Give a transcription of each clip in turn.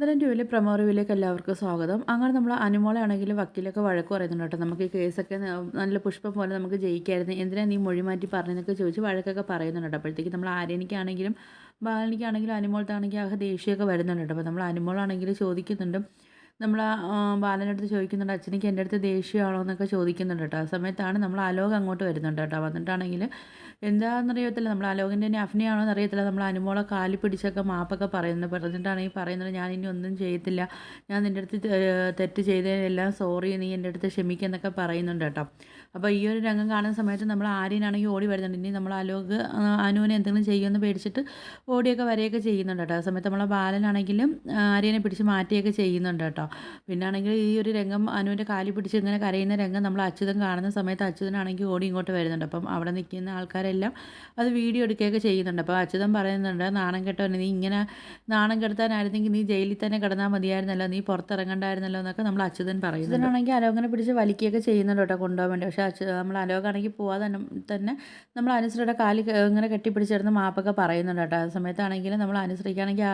അന്നേരം ട്യൂവിലെ പ്രമോ റിവ്യൂലേക്ക് എല്ലാവർക്കും സ്വാഗതം. അങ്ങനെ നമ്മൾ അനുമോളാണെങ്കിൽ വക്കീലൊക്കെ വഴക്ക് പറയുന്നുണ്ട് കേട്ടോ. നമുക്ക് ഈ കേസൊക്കെ നല്ല പുഷ്പം പോലെ നമുക്ക് ജയിക്കായിരുന്നു. എന്തിനാ നീ മൊഴി മാറ്റി പറഞ്ഞെന്നൊക്കെ ചോദിച്ച് വഴക്കൊക്കെ പറയുന്നുണ്ട് കേട്ടോ. അപ്പോഴത്തേക്ക് നമ്മൾ ആര്യനിക്കാണെങ്കിലും ബാലനിക്കാണെങ്കിലും അനുമോളത്താണെങ്കിൽ ദേഷ്യമൊക്കെ വരുന്നുണ്ട് കേട്ടോ. അപ്പോൾ നമ്മൾ അനുമോളാണെങ്കിൽ ചോദിക്കുന്നുണ്ട്. നമ്മൾ ബാലൻ്റെ അടുത്ത് ചോദിക്കുന്നുണ്ട്, അച്ഛനിക്ക് എൻ്റെ അടുത്ത് ദേഷ്യമാണോ എന്നൊക്കെ ചോദിക്കുന്നുണ്ട് കേട്ടോ. ആ സമയത്താണ് നമ്മൾ അലോക് അങ്ങോട്ട് വരുന്നുണ്ട് കേട്ടോ. വന്നിട്ടാണെങ്കിൽ എന്താണെന്നറിയത്തില്ല, നമ്മൾ അലോകിൻ്റെ തന്നെ അഫ്നയാണോ എന്നറിയത്തില്ല, നമ്മൾ അനുമോളെ കാലി പിടിച്ചൊക്കെ മാപ്പൊക്കെ പറഞ്ഞിട്ടാണെങ്കിൽ പറയുന്നത്, ഞാൻ ഇനി ഒന്നും ചെയ്യത്തില്ല, ഞാൻ നിൻ്റെ അടുത്ത് തെറ്റ് ചെയ്തതിനെല്ലാം സോറി, നീ എൻ്റെ അടുത്ത് ക്ഷമിക്കുന്നൊക്കെ പറയുന്നുണ്ട് കേട്ടോ. അപ്പോൾ ഈ ഒരു രംഗം കാണുന്ന സമയത്ത് നമ്മൾ ആര്യനാണെങ്കിൽ ഓടി വരുന്നുണ്ട്. ഇനി നമ്മൾ അലോക് അനുവിനെ എന്തെങ്കിലും ചെയ്യുമെന്ന് പേടിച്ചിട്ട് ഓടിയൊക്കെ വരെയൊക്കെ ചെയ്യുന്നുണ്ട് കേട്ടോ. ആ സമയത്ത് നമ്മളെ ബാലനാണെങ്കിലും ആര്യനെ പിടിച്ച് മാറ്റിയൊക്കെ ചെയ്യുന്നുണ്ട് കേട്ടോ. പിന്നാണെങ്കിൽ ഈ ഒരു രംഗം അനുവിൻ്റെ കാലി പിടിച്ച് ഇങ്ങനെ കരയുന്ന രംഗം നമ്മൾ അച്യുതൻ കാണുന്ന സമയത്ത് അച്യുതനാണെങ്കിൽ ഓടി ഇങ്ങോട്ട് വരുന്നുണ്ട്. അപ്പം അവിടെ നിൽക്കുന്ന ആൾക്കാരെല്ലാം അത് വീഡിയോ എടുക്കുകയൊക്കെ ചെയ്യുന്നുണ്ട്. അപ്പോൾ അച്യുതൻ പറയുന്നുണ്ട്, നാണം കെട്ടോ, നീ ഇങ്ങനെ നാണം കെടുത്താനായിരുന്നെങ്കിൽ നീ ജയിലിൽ തന്നെ കിടന്നാൽ മതിയായിരുന്നല്ലോ, നീ പുറത്തിറങ്ങണ്ടായിരുന്നല്ലോ എന്നൊക്കെ നമ്മൾ അച്യുതൻ പറയുന്നുണ്ട്. അച്യുതനാണെങ്കിൽ അലോകനെ പിടിച്ച് വലിക്കുകയൊക്കെ ചെയ്യുന്നുണ്ട് കേട്ടോ, കൊണ്ടുപോകാൻ വേണ്ടി. പക്ഷേ നമ്മൾ അലോകാണെങ്കിൽ പോവാതെ തന്നെ നമ്മൾ അനുശ്രീയുടെ കാലി ഇങ്ങനെ കെട്ടിപ്പിടിച്ചിരുന്ന് മാപ്പൊക്കെ പറയുന്നുണ്ട് കേട്ടോ. ആ സമയത്താണെങ്കിൽ നമ്മൾ അനുശ്രീക്കാണെങ്കിൽ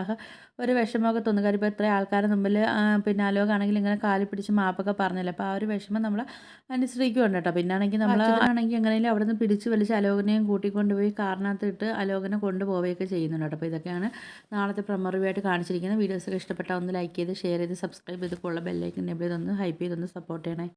ഒരു വിഷമമൊക്കെ തോന്നും. കാര്യം ഇപ്പോൾ ഇത്രയും ആൾക്കാരുടെ മുമ്പിൽ പിന്നെ അലോകാണെങ്കിൽ ഇങ്ങനെ കാലി പിടിച്ച് മാപ്പൊക്കെ പറഞ്ഞില്ല. അപ്പോൾ ആ ഒരു വിഷമം നമ്മൾ അനുശ്രീക്കും ഉണ്ട് കേട്ടോ. പിന്നാണെങ്കിൽ നമ്മൾ ആണെങ്കിൽ എങ്ങനെയും അവിടെ നിന്ന് പിടിച്ച് വലിച്ച് അലോകനെയും കൂട്ടിക്കൊണ്ടുപോയി കാറിനകത്ത് ഇട്ട് അലോകനെ കൊണ്ടുപോവുകയൊക്കെ ചെയ്യുന്നുണ്ട് കേട്ടോ. അപ്പോൾ ഇതൊക്കെയാണ് നാളത്തെ പ്രൊമോ റിവ്യൂ ആയിട്ട് കാണിച്ചിരിക്കുന്നത്. വീഡിയോസൊക്കെ ഇഷ്ടപ്പെട്ടാൽ ഒന്ന് ലൈക്ക് ചെയ്ത് ഷെയർ ചെയ്ത് സബ്സ്ക്രൈബ് ചെയ്ത് ഉള്ള ബെല്ലൈക്കൻ എനേബിൾ ചെയ്തൊന്ന് ഹൈപ്പ് ചെയ്തൊന്ന് സപ്പോർട്ട് ചെയ്യണേ.